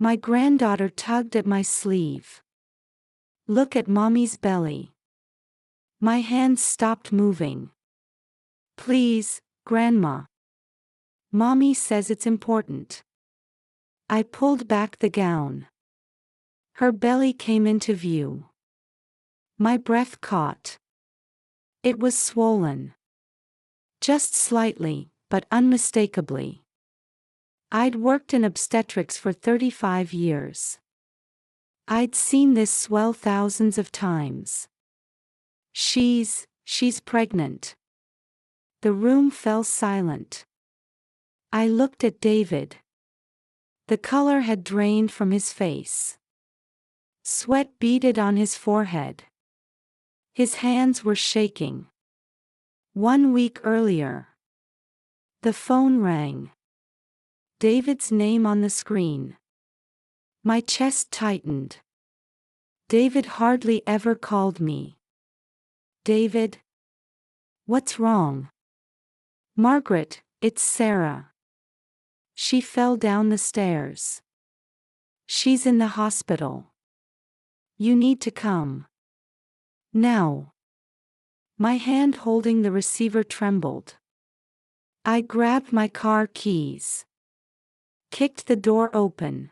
My granddaughter tugged at my sleeve. Look at Mommy's belly. My hands stopped moving. Please, Grandma. Mommy says it's important. I pulled back the gown. Her belly came into view. My breath caught. It was swollen. Just slightly, but unmistakably. I'd worked in obstetrics for 35 years. I'd seen this swell thousands of times. She's pregnant. The room fell silent. I looked at David. The color had drained from his face. Sweat beaded on his forehead. His hands were shaking. 1 week earlier. The phone rang. David's name on the screen. My chest tightened. David hardly ever called me. David? What's wrong? Margaret, it's Sarah. She fell down the stairs. She's in the hospital. You need to come. Now. My hand holding the receiver trembled. I grabbed my car keys. Kicked the door open.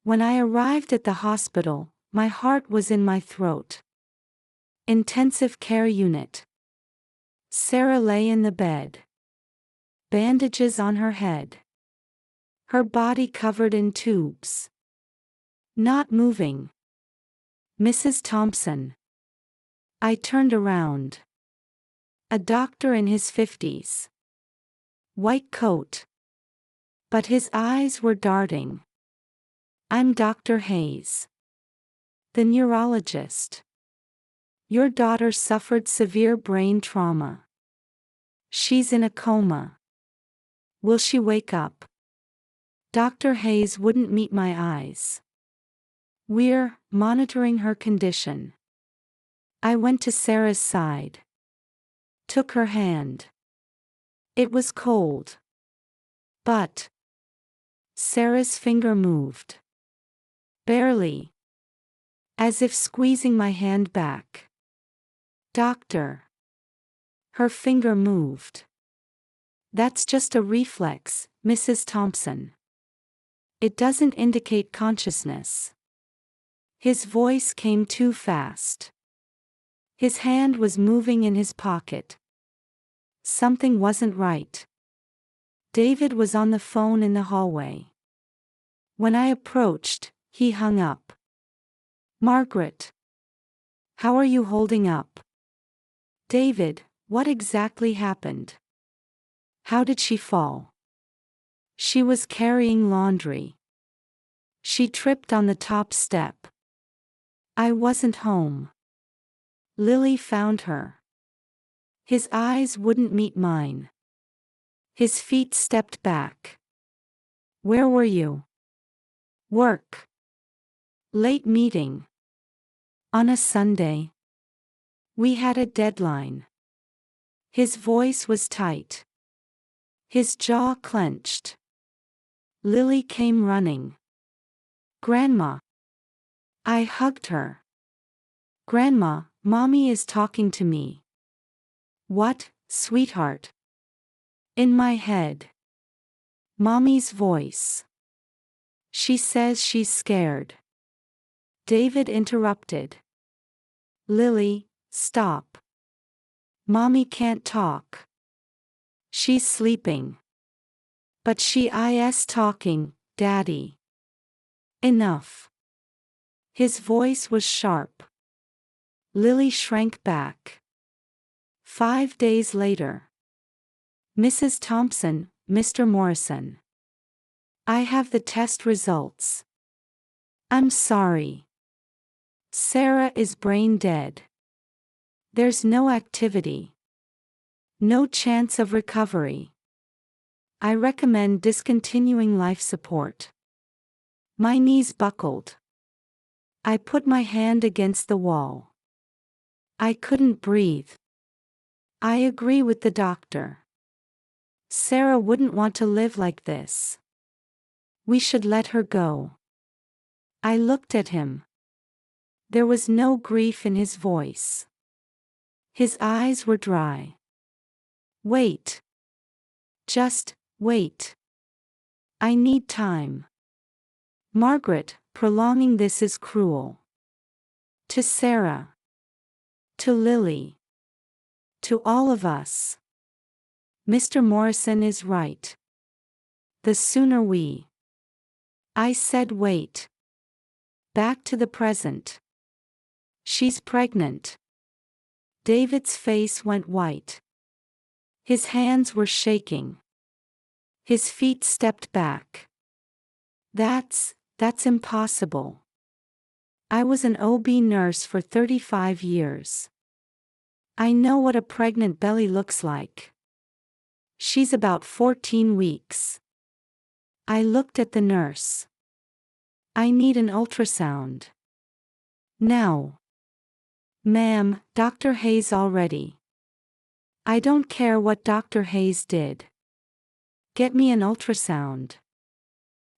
When I arrived at the hospital, my heart was in my throat. Intensive care unit. Sarah lay in the bed. Bandages on her head. Her body covered in tubes. Not moving. Mrs. Thompson. I turned around. A doctor in his 50s. White coat. But his eyes were darting. I'm Dr. Hayes. The neurologist. Your daughter suffered severe brain trauma. She's in a coma. Will she wake up? Dr. Hayes wouldn't meet my eyes. We're monitoring her condition. I went to Sarah's side. Took her hand. It was cold. But Sarah's finger moved. Barely. As if squeezing my hand back. Doctor. Her finger moved. That's just a reflex, Mrs. Thompson. It doesn't indicate consciousness. His voice came too fast. His hand was moving in his pocket. Something wasn't right. David was on the phone in the hallway. When I approached, he hung up. Margaret. How are you holding up? David, what exactly happened? How did she fall? She was carrying laundry. She tripped on the top step. I wasn't home. Lily found her. His eyes wouldn't meet mine. His feet stepped back. Where were you? Work. Late meeting. On a Sunday. We had a deadline. His voice was tight. His jaw clenched. Lily came running. Grandma. I hugged her. Grandma, Mommy is talking to me. What, sweetheart? In my head. Mommy's voice. She says she's scared. David interrupted. Lily, stop. Mommy can't talk. She's sleeping. But she is talking, Daddy. Enough. His voice was sharp. Lily shrank back. 5 days later. Mrs. Thompson, Mr. Morrison. I have the test results. I'm sorry. Sarah is brain dead. There's no activity. No chance of recovery. I recommend discontinuing life support. My knees buckled. I put my hand against the wall. I couldn't breathe. I agree with the doctor. Sarah wouldn't want to live like this. We should let her go. I looked at him. There was no grief in his voice. His eyes were dry. Wait. Just wait. I need time. Margaret, prolonging this is cruel. To Sarah. To Lily. To all of us. Mr. Morrison is right. The sooner we. I said wait. Back to the present. She's pregnant. David's face went white. His hands were shaking. His feet stepped back. That's impossible. I was an OB nurse for 35 years. I know what a pregnant belly looks like. She's about 14 weeks. I looked at the nurse. I need an ultrasound. Now. Ma'am, Dr. Hayes already. I don't care what Dr. Hayes did. Get me an ultrasound.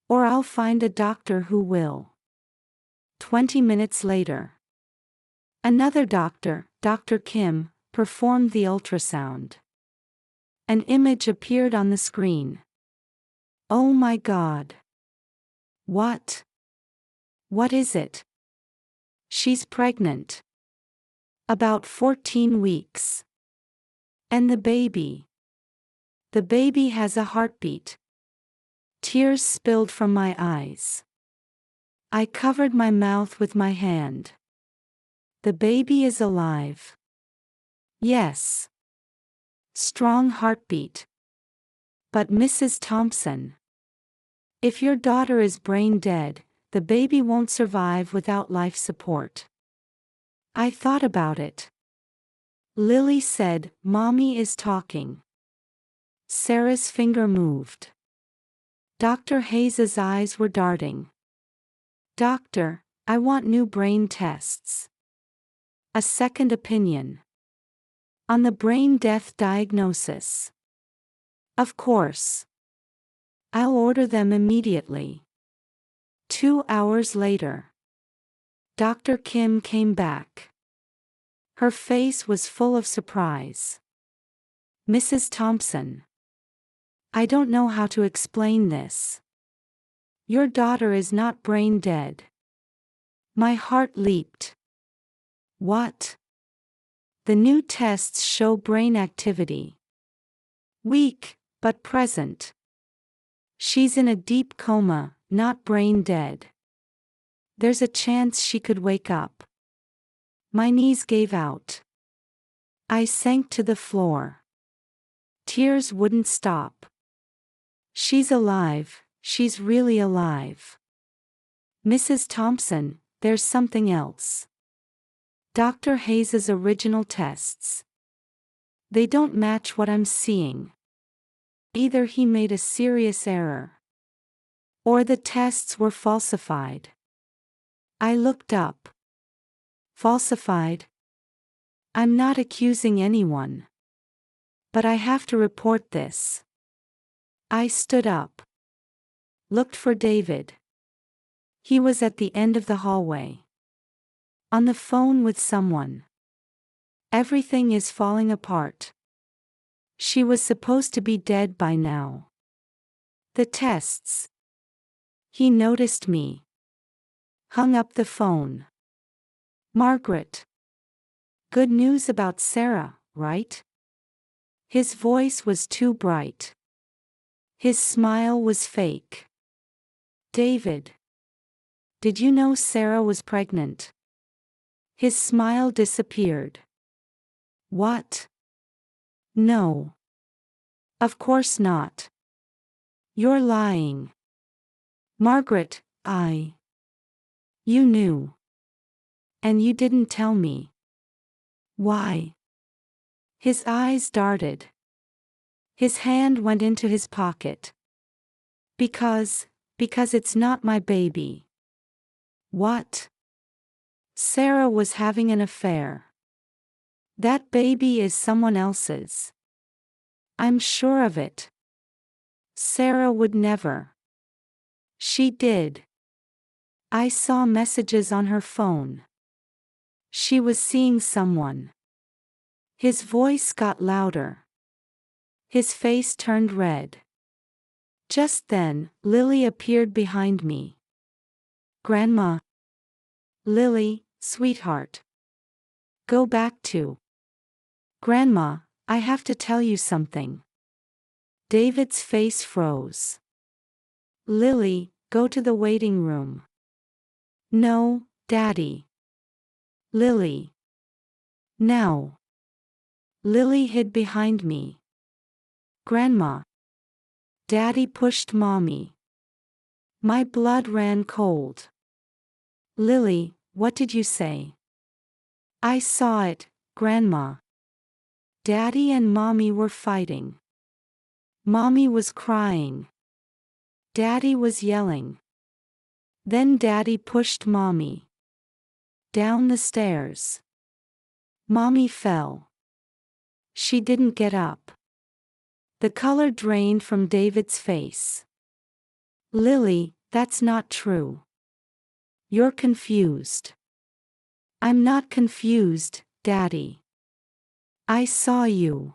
Or I'll find a doctor who will. 20 minutes later. Another doctor, Dr. Kim, performed the ultrasound. An image appeared on the screen. Oh my God. What? What is it? She's pregnant. About 14 weeks. And the baby. The baby has a heartbeat. Tears spilled from my eyes. I covered my mouth with my hand. The baby is alive. Yes. Strong heartbeat. But Mrs. Thompson. If your daughter is brain dead, the baby won't survive without life support. I thought about it. Lily said, Mommy is talking. Sarah's finger moved. Dr. Hayes's eyes were darting. Doctor, I want new brain tests. A second opinion. On the brain death diagnosis. Of course. I'll order them immediately. 2 hours later. Dr. Kim came back. Her face was full of surprise. Mrs. Thompson. I don't know how to explain this. Your daughter is not brain dead. My heart leaped. What? The new tests show brain activity. Weak, but present. She's in a deep coma, not brain dead. There's a chance she could wake up. My knees gave out. I sank to the floor. Tears wouldn't stop. She's alive, she's really alive. Mrs. Thompson, there's something else. Dr. Hayes's original tests. They don't match what I'm seeing. Either he made a serious error. Or the tests were falsified. I looked up. Falsified? I'm not accusing anyone. But I have to report this. I stood up. Looked for David. He was at the end of the hallway. On the phone with someone. Everything is falling apart. She was supposed to be dead by now. The tests. He noticed me. Hung up the phone. Margaret. Good news about Sarah, right? His voice was too bright. His smile was fake. David. Did you know Sarah was pregnant? His smile disappeared. What? No. Of course not. You're lying. Margaret, You knew. And you didn't tell me. Why? His eyes darted. His hand went into his pocket. Because it's not my baby. What? Sarah was having an affair. That baby is someone else's. I'm sure of it. Sarah would never. She did. I saw messages on her phone. She was seeing someone. His voice got louder. His face turned red. Just then, Lily appeared behind me. Grandma. Lily, sweetheart. Go back to. Grandma, I have to tell you something. David's face froze. Lily, go to the waiting room. No, Daddy. Lily. Now. Lily hid behind me. Grandma. Daddy pushed Mommy. My blood ran cold. Lily, what did you say? I saw it, Grandma. Daddy and Mommy were fighting. Mommy was crying. Daddy was yelling. Then Daddy pushed Mommy down the stairs. Mommy fell. She didn't get up. The color drained from David's face. Lily, that's not true. You're confused. I'm not confused, Daddy. I saw you.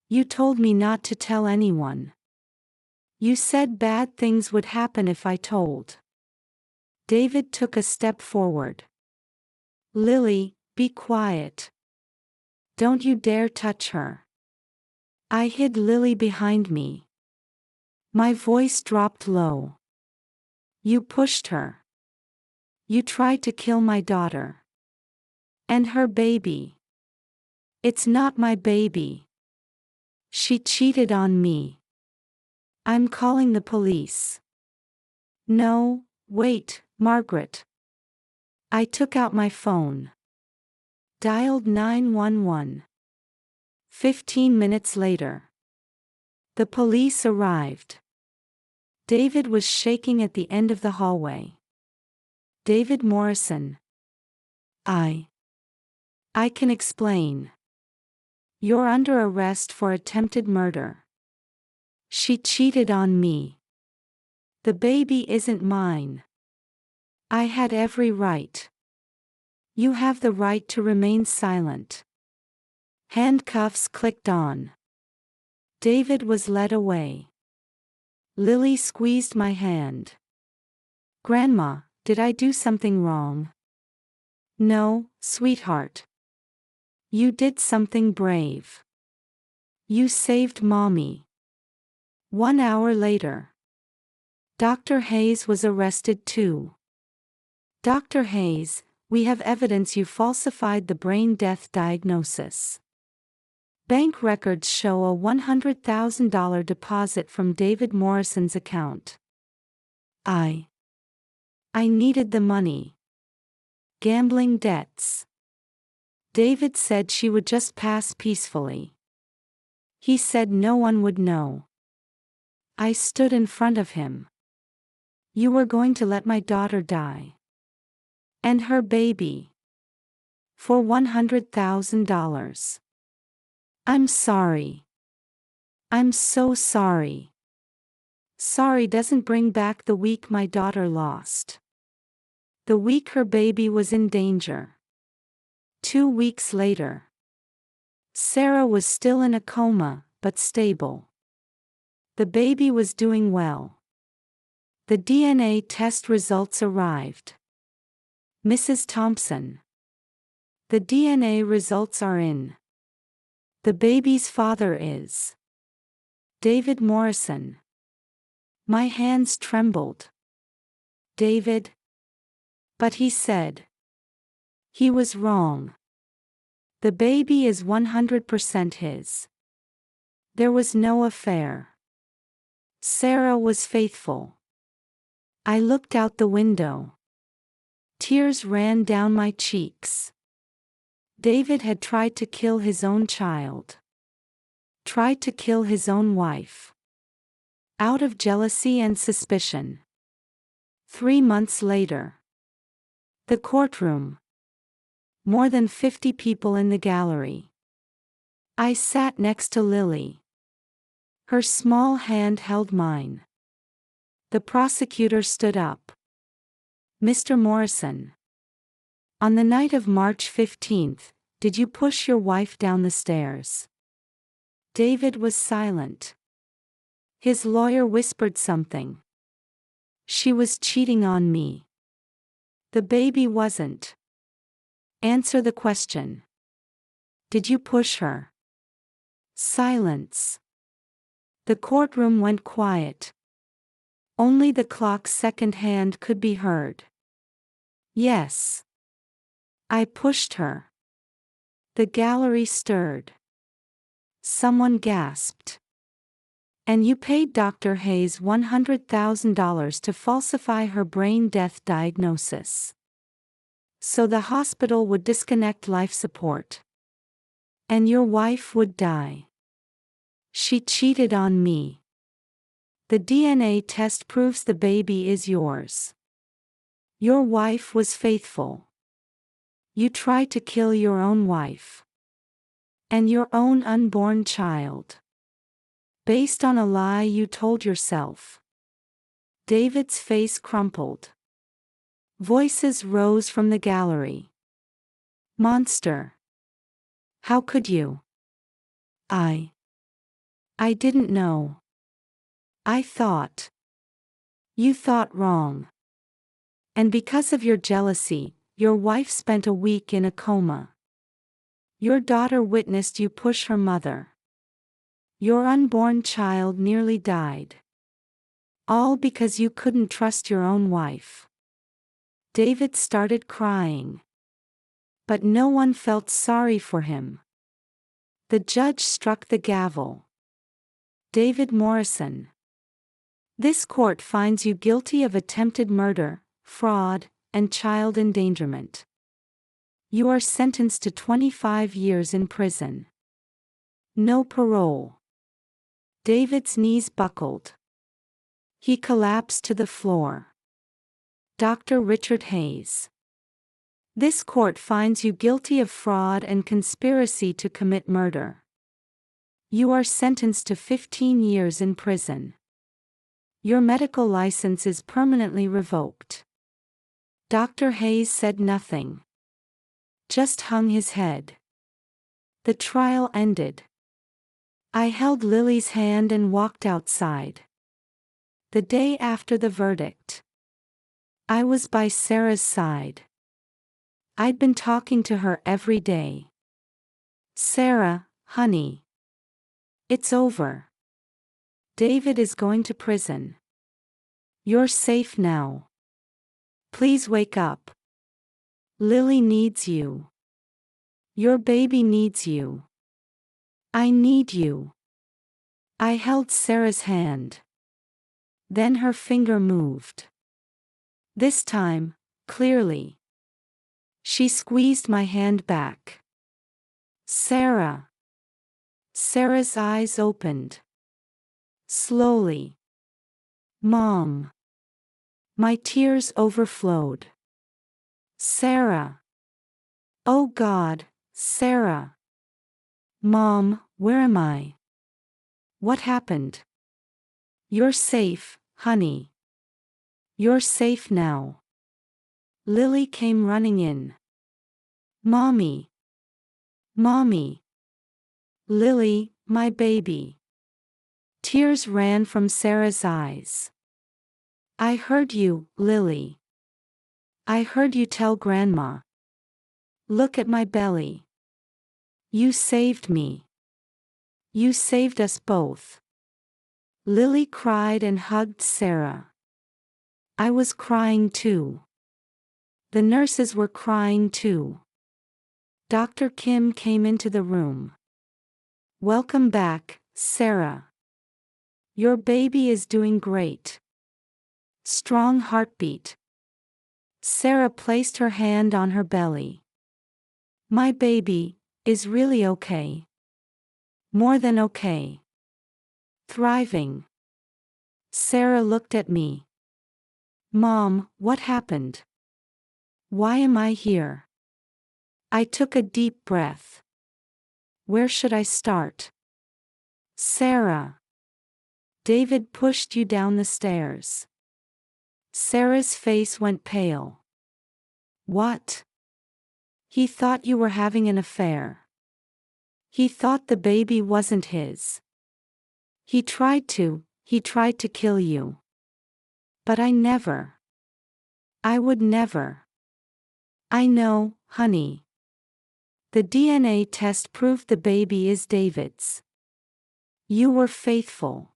You told me not to tell anyone. You said bad things would happen if I told. David took a step forward. Lily, be quiet. Don't you dare touch her. I hid Lily behind me. My voice dropped low. You pushed her. You tried to kill my daughter. And her baby. It's not my baby. She cheated on me. I'm calling the police. No, wait, Margaret. I took out my phone. Dialed 911. 15 minutes later. The police arrived. David was shaking at the end of the hallway. David Morrison. I can explain. You're under arrest for attempted murder. She cheated on me. The baby isn't mine. I had every right. You have the right to remain silent. Handcuffs clicked on. David was led away. Lily squeezed my hand. Grandma, did I do something wrong? No, sweetheart. You did something brave. You saved Mommy. 1 hour later. Dr. Hayes was arrested too. Dr. Hayes, we have evidence you falsified the brain death diagnosis. Bank records show a $100,000 deposit from David Morrison's account. I needed the money. Gambling debts. David said she would just pass peacefully. He said no one would know. I stood in front of him. You were going to let my daughter die. And her baby. For $100,000. I'm sorry. I'm so sorry. Sorry doesn't bring back the week my daughter lost. The week her baby was in danger. 2 weeks later. Sarah was still in a coma, but stable. The baby was doing well. The DNA test results arrived. Mrs. Thompson. The DNA results are in. The baby's father is David Morrison. My hands trembled. David. But he said. He was wrong. The baby is 100% his. There was no affair. Sarah was faithful. I looked out the window. Tears ran down my cheeks. David had tried to kill his own child. Tried to kill his own wife. Out of jealousy and suspicion. 3 months later. The courtroom. More than 50 people in the gallery. I sat next to Lily. Her small hand held mine. The prosecutor stood up. Mr. Morrison. On the night of March 15th, did you push your wife down the stairs? David was silent. His lawyer whispered something. She was cheating on me. The baby wasn't. Answer the question. Did you push her? Silence. The courtroom went quiet. Only the clock's second hand could be heard. Yes. I pushed her. The gallery stirred. Someone gasped. And you paid Dr. Hayes $100,000 to falsify her brain death diagnosis. So the hospital would disconnect life support. And your wife would die. She cheated on me. The DNA test proves the baby is yours. Your wife was faithful. You tried to kill your own wife. And your own unborn child. Based on a lie you told yourself. David's face crumpled. Voices rose from the gallery. Monster. How could you? I didn't know. I thought. You thought wrong. And because of your jealousy, your wife spent a week in a coma. Your daughter witnessed you push her mother. Your unborn child nearly died. All because you couldn't trust your own wife. David started crying. But no one felt sorry for him. The judge struck the gavel. David Morrison. This court finds you guilty of attempted murder, fraud, and child endangerment. You are sentenced to 25 years in prison. No parole. David's knees buckled. He collapsed to the floor. Dr. Richard Hayes. This court finds you guilty of fraud and conspiracy to commit murder. You are sentenced to 15 years in prison. Your medical license is permanently revoked. Dr. Hayes said nothing. Just hung his head. The trial ended. I held Lily's hand and walked outside. The day after the verdict. I was by Sarah's side. I'd been talking to her every day. Sarah, honey. It's over. David is going to prison. You're safe now. Please wake up. Lily needs you. Your baby needs you. I need you. I held Sarah's hand. Then her finger moved. This time, clearly. She squeezed my hand back. Sarah. Sarah's eyes opened. Slowly. Mom. My tears overflowed. Sarah. Oh God, Sarah. Mom, where am I? What happened? You're safe, honey. You're safe now. Lily came running in. Mommy. Mommy. Lily, my baby. Tears ran from Sarah's eyes. I heard you, Lily. I heard you tell Grandma. Look at my belly. You saved me. You saved us both. Lily cried and hugged Sarah. I was crying too. The nurses were crying too. Dr. Kim came into the room. Welcome back, Sarah. Your baby is doing great. Strong heartbeat. Sarah placed her hand on her belly. My baby is really okay. More than okay. Thriving. Sarah looked at me. Mom, what happened? Why am I here? I took a deep breath. Where should I start? Sarah. David pushed you down the stairs. Sarah's face went pale. What? He thought you were having an affair. He thought the baby wasn't his. He tried to kill you. But I never. I would never. I know, honey. The DNA test proved the baby is David's. You were faithful.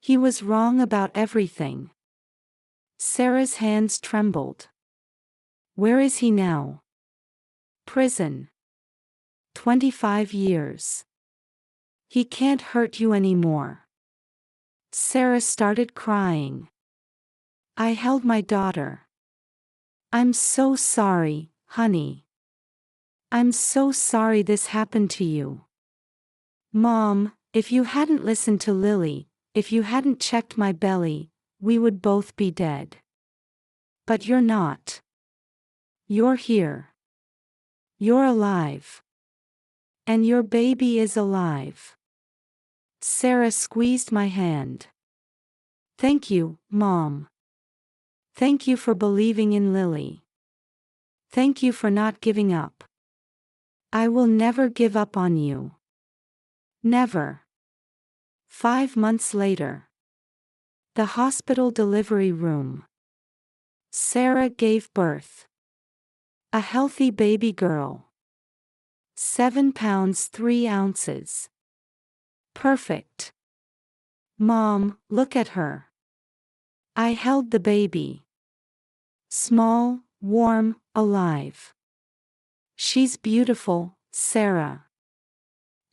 He was wrong about everything. Sarah's hands trembled. Where is he now? Prison. 25 years. He can't hurt you anymore. Sarah started crying. I held my daughter. I'm so sorry, honey. I'm so sorry this happened to you. Mom, if you hadn't listened to Lily, if you hadn't checked my belly, we would both be dead. But you're not. You're here. You're alive. And your baby is alive. Sarah squeezed my hand. Thank you, Mom. Thank you for believing in Lily. Thank you for not giving up. I will never give up on you. Never. 5 months later. The hospital delivery room. Sarah gave birth. A healthy baby girl. 7 pounds 3 ounces. Perfect. Mom, look at her. I held the baby. Small, warm, alive. She's beautiful, Sarah.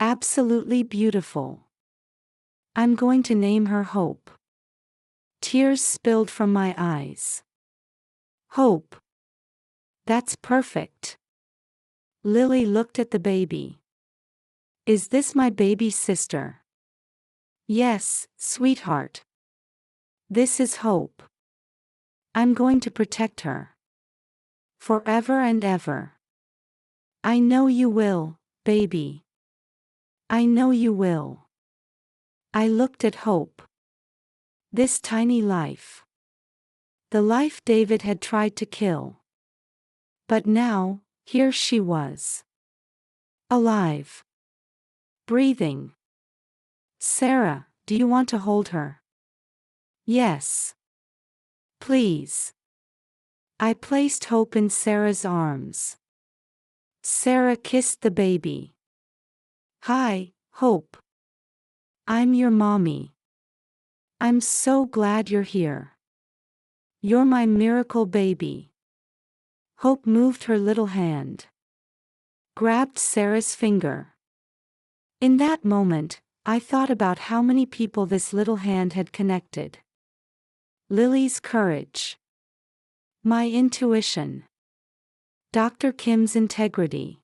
Absolutely beautiful. I'm going to name her Hope. Tears spilled from my eyes. Hope. That's perfect. Lily looked at the baby. Is this my baby sister? Yes, sweetheart. This is Hope. I'm going to protect her. Forever and ever. I know you will, baby. I know you will. I looked at Hope. This tiny life. The life David had tried to kill. But now, here she was. Alive. Breathing. Sarah, do you want to hold her? Yes. Please. I placed Hope in Sarah's arms. Sarah kissed the baby. Hi, Hope. I'm your mommy. I'm so glad you're here. You're my miracle baby. Hope moved her little hand. Grabbed Sarah's finger. In that moment, I thought about how many people this little hand had connected. Lily's courage. My intuition. Dr. Kim's integrity.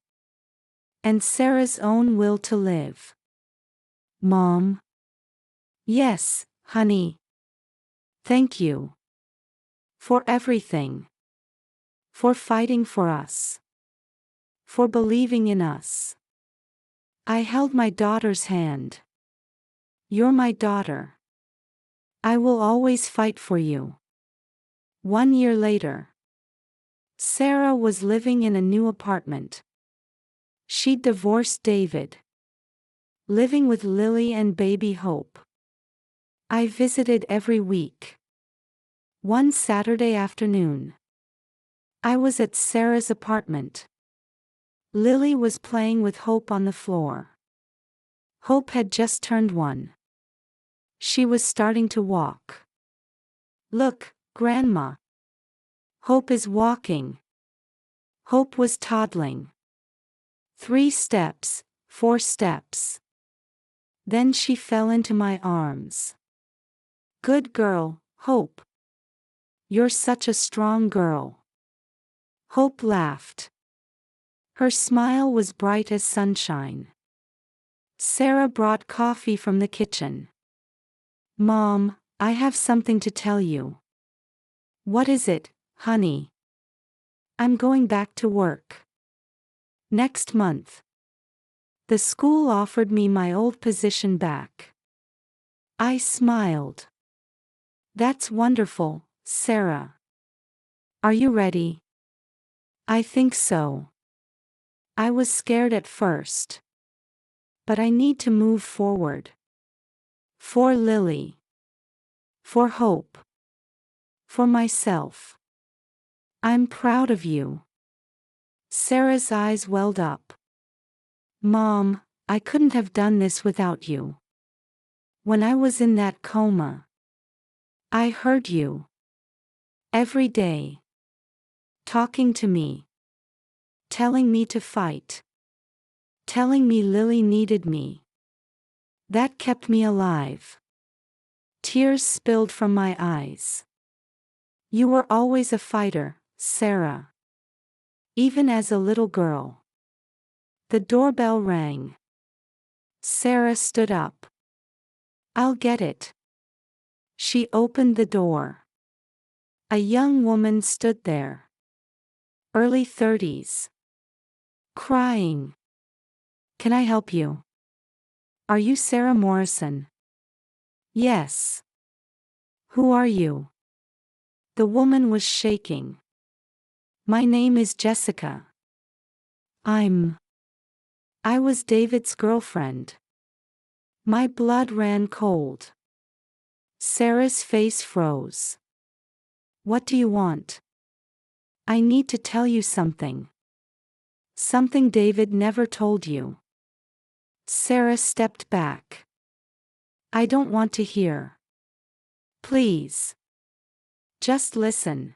And Sarah's own will to live. Mom? Yes, honey. Thank you. For everything. For fighting for us. For believing in us. I held my daughter's hand. You're my daughter. I will always fight for you. 1 year later. Sarah was living in a new apartment. She'd divorced David. Living with Lily and baby Hope. I visited every week. One Saturday afternoon. I was at Sarah's apartment. Lily was playing with Hope on the floor. Hope had just turned 1. She was starting to walk. Look, Grandma. Hope is walking. Hope was toddling. 3 steps, 4 steps. Then she fell into my arms. Good girl, Hope. You're such a strong girl. Hope laughed. Her smile was bright as sunshine. Sarah brought coffee from the kitchen. Mom, I have something to tell you. What is it, honey? I'm going back to work. Next month. The school offered me my old position back. I smiled. That's wonderful, Sarah. Are you ready? I think so. I was scared at first. But I need to move forward. For Lily. For Hope. For myself. I'm proud of you. Sarah's eyes welled up. Mom, I couldn't have done this without you. When I was in that coma, I heard you. Every day. Talking to me. Telling me to fight. Telling me Lily needed me. That kept me alive. Tears spilled from my eyes. You were always a fighter, Sarah. Even as a little girl. The doorbell rang. Sarah stood up. I'll get it. She opened the door. A young woman stood there. Early 30s. Crying. Can I help you? Are you Sarah Morrison? Yes. Who are you? The woman was shaking. My name is Jessica. I was David's girlfriend. My blood ran cold. Sarah's face froze. What do you want? I need to tell you something. Something David never told you. Sarah stepped back. I don't want to hear. Please. Just listen.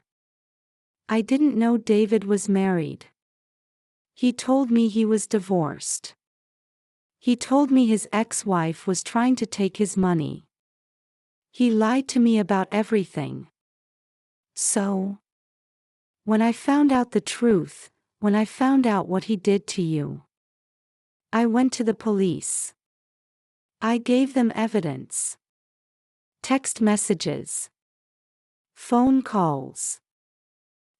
I didn't know David was married. He told me he was divorced. He told me his ex-wife was trying to take his money. He lied to me about everything. So, when I found out the truth, when I found out what he did to you, I went to the police. I gave them evidence. Text messages. Phone calls.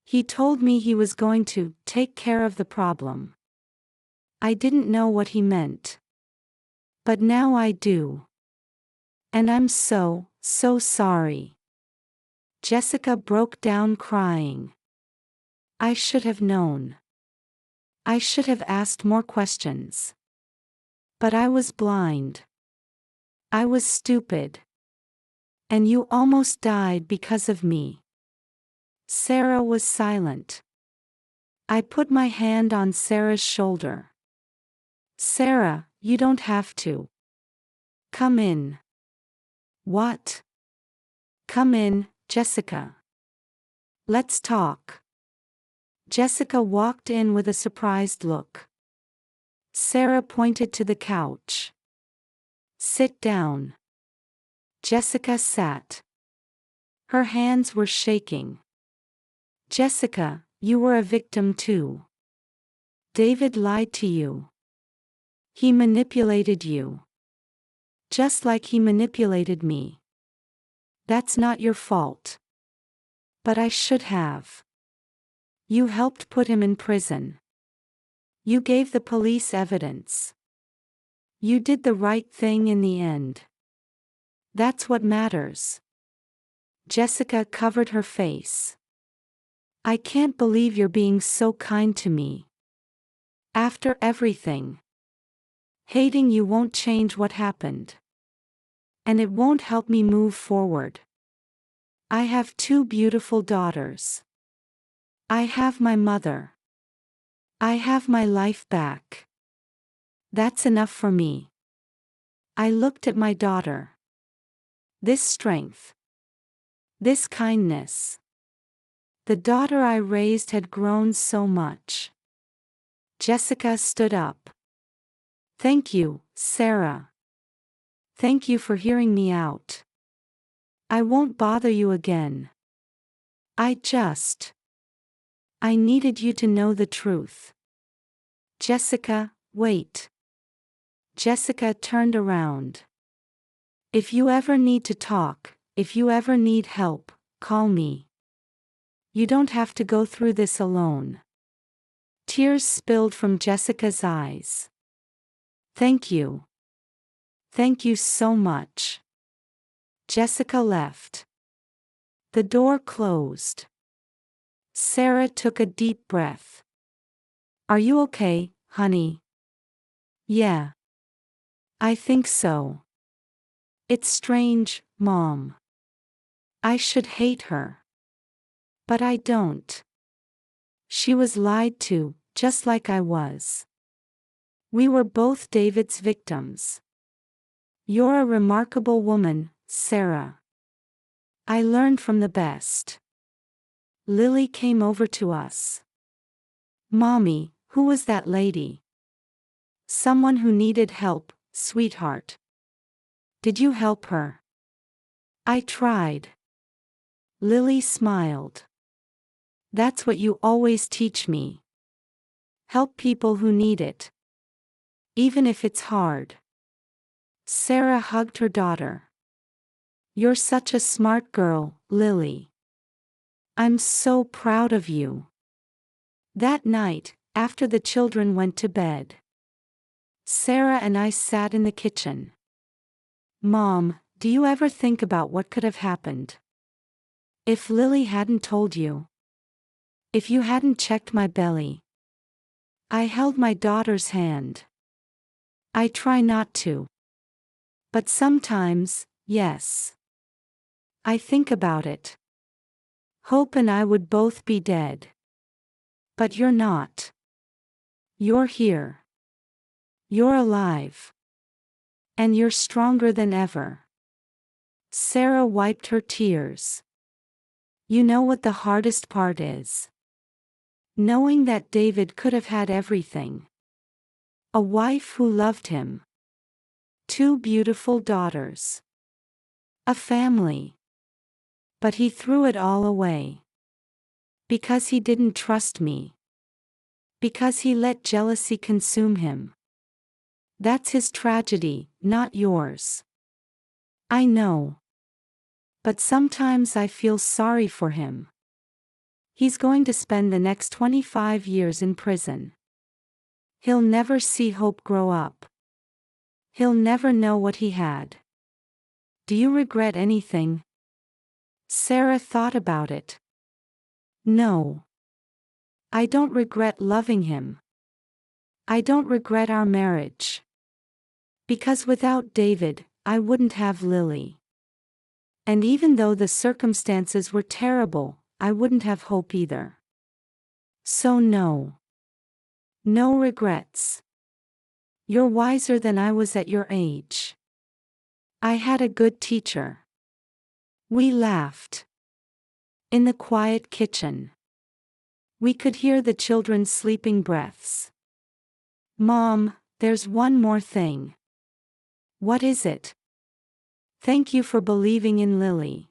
He told me he was going to take care of the problem. I didn't know what he meant. But now I do. And I'm so sorry. Jessica broke down crying. I should have known. I should have asked more questions. But I was blind. I was stupid. And you almost died because of me. Sarah was silent. I put my hand on Sarah's shoulder. Sarah, you don't have to. Come in. What? Come in, Jessica. Let's talk. Jessica walked in with a surprised look. Sarah pointed to the couch. Sit down. Jessica sat. Her hands were shaking. Jessica, you were a victim too. David lied to you. He manipulated you. Just like he manipulated me. That's not your fault. But I should have. You helped put him in prison. You gave the police evidence. You did the right thing in the end. That's what matters. Jessica covered her face. I can't believe you're being so kind to me. After everything. Hating you won't change what happened. And it won't help me move forward. I have 2 beautiful daughters. I have my mother. I have my life back. That's enough for me. I looked at my daughter. This strength. This kindness. The daughter I raised had grown so much. Jessica stood up. Thank you, Sarah. Thank you for hearing me out. I won't bother you again. I needed you to know the truth. Jessica, wait. Jessica turned around. If you ever need to talk, if you ever need help, call me. You don't have to go through this alone. Tears spilled from Jessica's eyes. Thank you. Thank you so much. Jessica left. The door closed. Sarah took a deep breath. Are you okay, honey? Yeah. I think so. It's strange, Mom. I should hate her. But I don't. She was lied to, just like I was. We were both David's victims. You're a remarkable woman, Sarah. I learned from the best. Lily came over to us. Mommy, who was that lady? Someone who needed help, sweetheart. Did you help her? I tried. Lily smiled. That's what you always teach me. Help people who need it. Even if it's hard. Sarah hugged her daughter. You're such a smart girl, Lily. I'm so proud of you. That night, after the children went to bed, Sarah and I sat in the kitchen. Mom, do you ever think about what could have happened? If Lily hadn't told you. If you hadn't checked my belly. I held my daughter's hand. I try not to. But sometimes, yes. I think about it. Hope and I would both be dead. But you're not. You're here. You're alive. And you're stronger than ever. Sarah wiped her tears. You know what the hardest part is? Knowing that David could have had everything. A wife who loved him. 2 beautiful daughters. A family. But he threw it all away. Because he didn't trust me. Because he let jealousy consume him. That's his tragedy, not yours. I know. But sometimes I feel sorry for him. He's going to spend the next 25 years in prison. He'll never see Hope grow up. He'll never know what he had. Do you regret anything? Sarah thought about it. No. I don't regret loving him. I don't regret our marriage. Because without David, I wouldn't have Lily. And even though the circumstances were terrible, I wouldn't have Hope either. So no. No regrets. You're wiser than I was at your age. I had a good teacher. We laughed. In the quiet kitchen. We could hear the children's sleeping breaths. Mom, there's one more thing. What is it? Thank you for believing in Lily.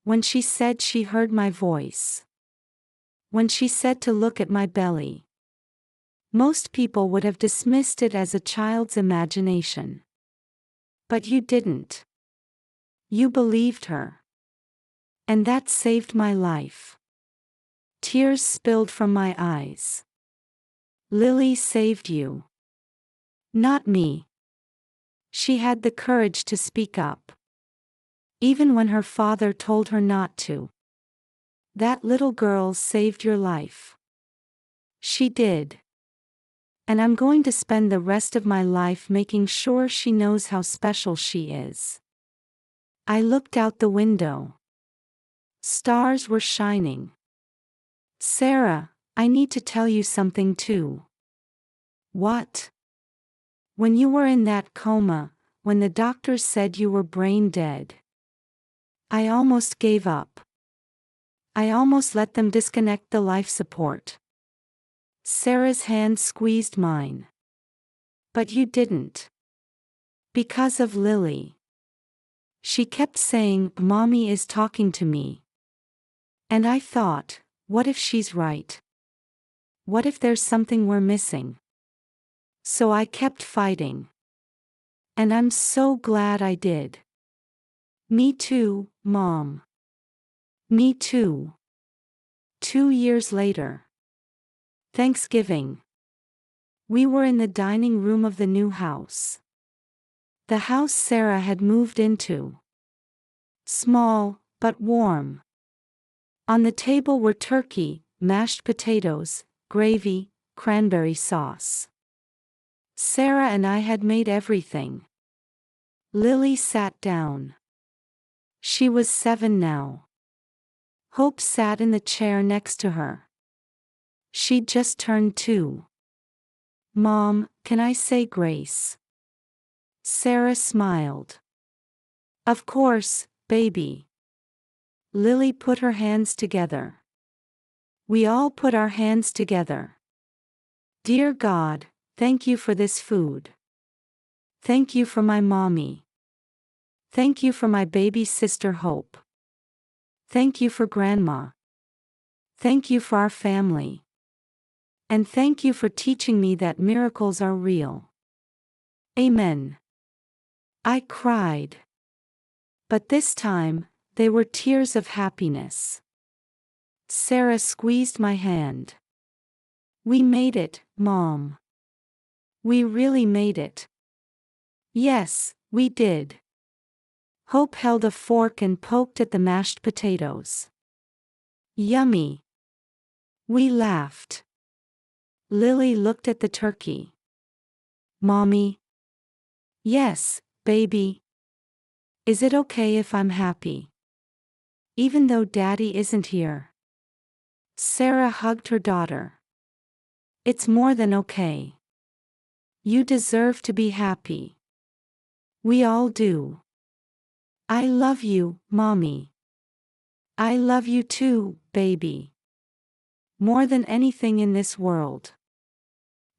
When she said she heard my voice. When she said to look at my belly. Most people would have dismissed it as a child's imagination. But you didn't. You believed her. And that saved my life. Tears spilled from my eyes. Lily saved you. Not me. She had the courage to speak up. Even when her father told her not to. That little girl saved your life. She did. And I'm going to spend the rest of my life making sure she knows how special she is. I looked out the window. Stars were shining. Sarah, I need to tell you something too. What? When you were in that coma, when the doctors said you were brain dead. I almost gave up. I almost let them disconnect the life support. Sarah's hand squeezed mine. But you didn't. Because of Lily. She kept saying, Mommy is talking to me. And I thought, what if she's right? What if there's something we're missing? So I kept fighting. And I'm so glad I did. Me too, Mom. Me too. 2 years later. Thanksgiving. We were in the dining room of the new house. The house Sarah had moved into. Small, but warm. On the table were turkey, mashed potatoes, gravy, cranberry sauce. Sarah and I had made everything. Lily sat down. She was 7 now. Hope sat in the chair next to her. She'd just turned 2. Mom, can I say grace? Sarah smiled. Of course, baby. Lily put her hands together. We all put our hands together. Dear God, thank you for this food. Thank you for my mommy. Thank you for my baby sister Hope. Thank you for Grandma. Thank you for our family. And thank you for teaching me that miracles are real. Amen. I cried. But this time, they were tears of happiness. Sarah squeezed my hand. We made it, Mom. We really made it. Yes, we did. Hope held a fork and poked at the mashed potatoes. Yummy. We laughed. Lily looked at the turkey. Mommy? Yes, baby. Is it okay if I'm happy? Even though Daddy isn't here? Sarah hugged her daughter. It's more than okay. You deserve to be happy. We all do. I love you, Mommy. I love you too, baby. More than anything in this world.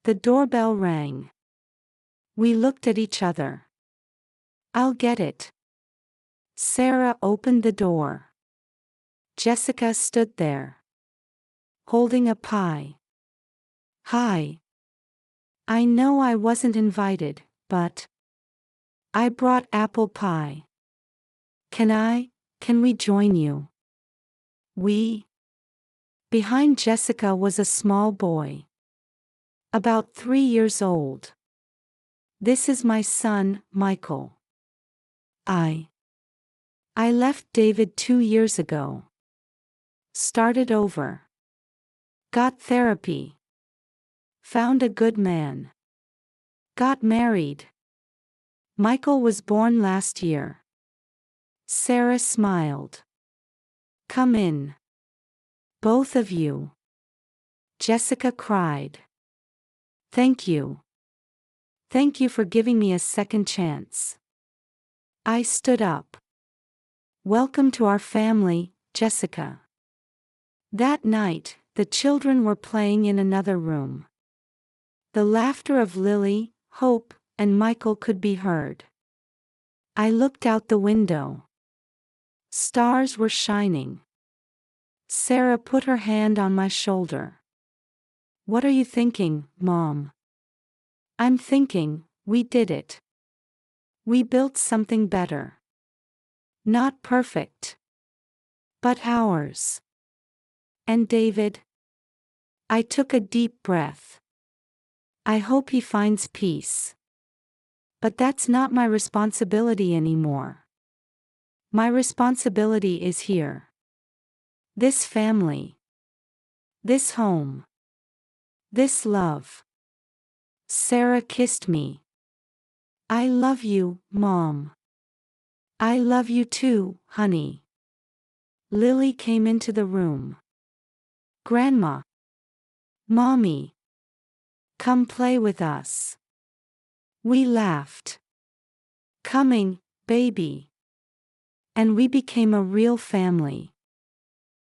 The doorbell rang. We looked at each other. I'll get it. Sarah opened the door. Jessica stood there, holding a pie. Hi. I know I wasn't invited, but I brought apple pie. Can we join you? We? Behind Jessica was a small boy. About 3 years old. This is my son, Michael. I left David 2 years ago. Started over. Got therapy. Found a good man. Got married. Michael was born last year. Sarah smiled. Come in. Both of you. Jessica cried. Thank you. Thank you for giving me a second chance. I stood up. Welcome to our family, Jessica. That night, the children were playing in another room. The laughter of Lily, Hope, and Michael could be heard. I looked out the window. Stars were shining. Sarah put her hand on my shoulder. What are you thinking, Mom? I'm thinking, we did it. We built something better. Not perfect. But ours. And David? I took a deep breath. I hope he finds peace. But that's not my responsibility anymore. My responsibility is here. This family. This home. This love. Sarah kissed me. I love you, Mom. I love you too, honey. Lily came into the room. Grandma. Mommy. Come play with us. We laughed. Coming, baby. And we became a real family.